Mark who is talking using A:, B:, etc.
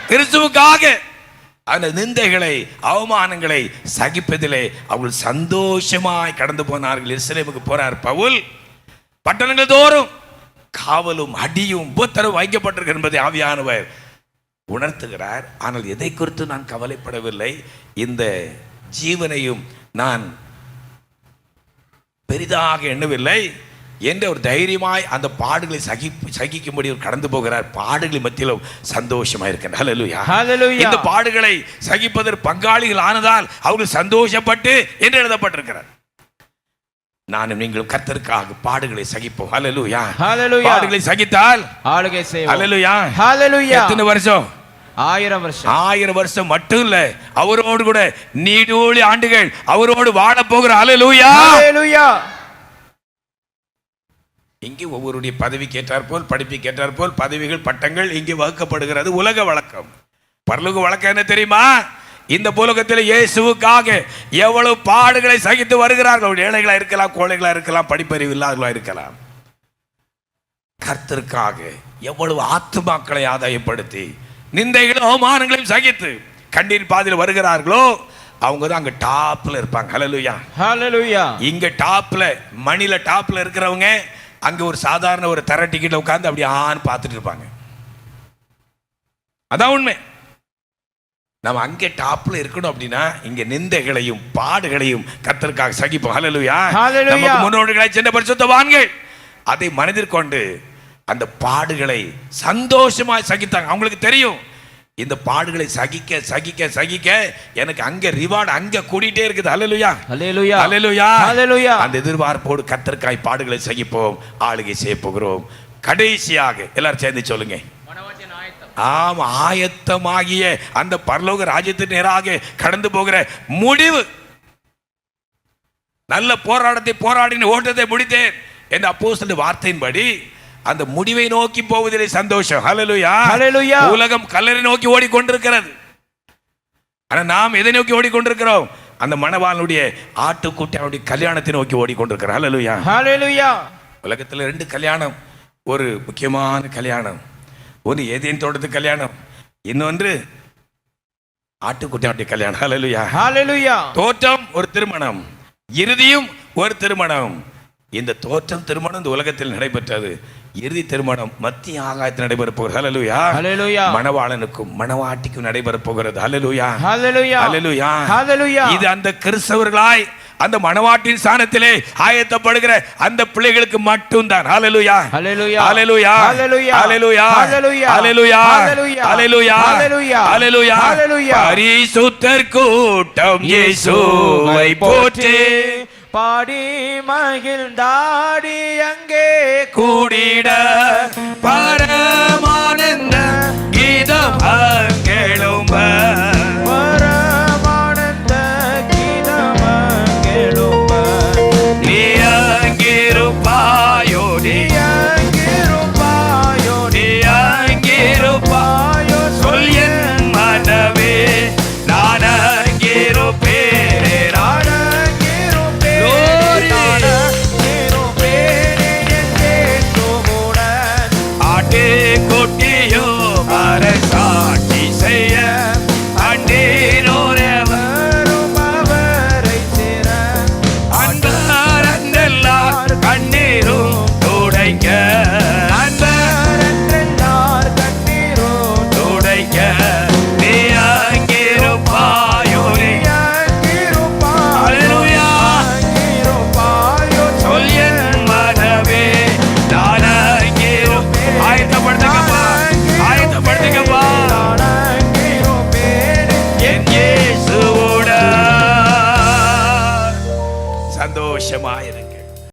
A: கிறிஸ்துவுக்காக அந்த நிந்தைகளை அவமானங்களை சகிப்பதிலே அவர்கள் சந்தோஷமாய் கடந்து போனார்கள். எருசலேமுக்கு போறார் பவுல். பட்டணங்கள் தோறும் காவலும் அடியும் உபத்திரவும் வைக்கப்பட்டிருக்கு என்பதை ஆவியானவர் உணர்த்துகிறார். ஆனால் எதை குறித்து நான் கவலைப்படவில்லை, இந்த ஜீவனையும் நான் பெரிதாக எண்ணவில்லை என்ற ஒரு தைரியமாய் அந்த பாடுகளை சகிக்கும்படி கடந்து போகிறார். பாடுகளை மத்தியிலும் சந்தோஷமாக இருக்கிறார். ஹல்லேலூயா, ஹல்லேலூயா. இந்த பாடுகளை சகிப்பதற்கு பங்காளிகள் ஆனதால் அவர்கள் சந்தோஷப்பட்டு என்று எழுதப்பட்டிருக்கிறார். நானும் நீங்களும் கர்த்தருக்காக பாடுகளை சகிப்போம். ஹல்லேலூயா, ஹல்லேலூயா. பாடுகளை சகித்தால் ஆளுகை செய்வோம். ஹல்லேலூயா, ஹல்லேலூயா. எத்தனை வருஷம்? 1000 வருஷம். 1000 வருஷம் மட்டும் இல்ல, அவரோடு கூட நீடூழி ஆண்டுகள் அவரோடு வாழ போகிற. ஹல்லேலூயா, ஹல்லேலூயா. இங்கே ஒவ்வொருடைய பதவி கேட்டாற்போல் படிப்பு கேட்டாற்போல் பதவிகள் பட்டங்கள் இங்கே வகுக்கப்படுகிறது. உலக வழக்கம். பரலோக வழக்கம் என்ன தெரியுமா? இந்த புலகத்தில் இயேசுவுக்காக எவ்வளவு பாடுகளை சகித்து வருகிறார்கள். ஏழைகளா இருக்கலாம், கோழைகளா இருக்கலாம், படிப்பறிவு இல்லாதவர்களா இருக்கலாம். கர்த்தருக்காக எவ்வளவு ஆத்துமாக்களை ஆதாயப்படுத்தி நிந்தைகளும் அவமானங்களையும் சகித்து கண்ணீர் பாதையில் வருகிறார்களோ அவங்க தான் அங்க டாப்ல இருப்பாங்க. ஹல்லேலூயா, ஹல்லேலூயா. இங்க டாப்ல மணில டாப்ல இருக்கிறவங்க அங்க ஒரு சாதாரண ஒரு தர டிக்கெட்ல உட்கார்ந்து அப்படி ஆன்னு பார்த்துட்டு இருப்பாங்க. அதான் உண்மை. நம்ம அங்கே டாப்ல இருக்கணும் அப்படின்னா இங்க நிந்தைகளையும் பாடுகளையும் கர்த்தருக்காக சகிப்போம். ஹல்லேலூயா, ஹல்லேலூயா. நமக்கு முன்னோடிகளாய் சென்ற பரிசுத்தவான்கள் அதை மனதில் கொண்டு அந்த பாடுகளை சந்தோஷமாய் சகித்தாங்க. அவங்களுக்கு தெரியும் இந்த பாடுகளை சகிக்க சகிக்க சகிக்க எனக்கு அங்க ரிவார்டு அங்க கூடிட்டே இருக்குது. ஹல்லேலூயா, ஹல்லேலூயா, ஹல்லேலூயா, ஹல்லேலூயா. அந்த எதிர்பார்ப்போடு கர்த்தருக்காய் பாடுகளை சகிப்போம், ஆளுகை செய்ய போகிறோம். கடைசியாக எல்லாரும் சேர்ந்து சொல்லுங்க. ஆம், ஆயத்தமாகிய அந்த பரலோக ராஜ்யத்தின் நேராக கடந்து போகிற முடிவு. நல்ல போராட்டத்தை போராடின ஓட்டத்தை முடித்தேன் என்ற அப்போஸ்தலர் வார்த்தையின்படி அந்த முடிவை நோக்கி போவதிலே சந்தோஷம். ஹல்லேலூயா, ஹல்லேலூயா. உலகம் கல்லறை நோக்கி ஓடிக்கொண்டிருக்கிறது. ஆனா நாம் எதை நோக்கி ஓடிக்கொண்டிருக்கிறோம்? அந்த மணவாளனுடைய ஆட்டுக்குட்டியானுடைய கல்யாணத்தை நோக்கி ஓடிக்கொண்டிருக்கிறோம். ஹல்லேலூயா, ஹல்லேலூயா. உலகத்தில் 2 கல்யாணம். ஒரு முக்கியமான கல்யாணம், ஒன்று ஏதேன் தோட்டத்து கல்யாணம், இன்னொன்று ஆட்டுக்குட்டியானுடைய கல்யாணம். ஹல்லேலூயா, ஹல்லேலூயா. தோற்றம் ஒரு திருமணம், இறுதியும் ஒரு திருமணம். இந்த தோற்றம் திருமணம் இந்த உலகத்தில் நடைபெற்றது. இறுதி திருமணம் மத்திய ஆகாயத்தில் நடைபெற போகிறது. ஹல்லேலூயா, ஹல்லேலூயா. மணவாளனுக்கும் மணவாட்டிக்கும் நடைபெற போகிறது. ஹல்லேலூயா, ஹல்லேலூயா, ஹல்லேலூயா, ஹல்லேலூயா. இது அந்த கிறிஸ்தவர்களாய் அந்த மணவாட்டின் ஸ்தானத்திலே ஆயத்தப்படுகிற அந்த பிள்ளைகளுக்கு மட்டும்தான். ஹல்லேலூயா, ஹல்லேலூயா, ஹல்லேலூயா, ஹல்லேலூயா, ஹல்லேலூயா, ஹல்லேலூயா, ஹல்லேலூயா, ஹல்லேலூயா, ஹல்லேலூயா, ஹல்லேலூயா, ஹல்லேலூயா. பரிசுத்தர் கூட்டம் இயேசுவை போற்றி பாடி மகிழ்ந்தாடி அங்கே கூடிட பரமானந்த கீதம் அங்கெழும்ப, பரமானந்த கீதம் அங்கெழும்ப. நீ அங்கிருப்பாயோ, நீ அங்கிருப்பாயோ, நீ அங்கிருப்பாயோ, சொல் என் மனமே நான் அங்கிருப்பேன். சந்தோஷமாயிரு.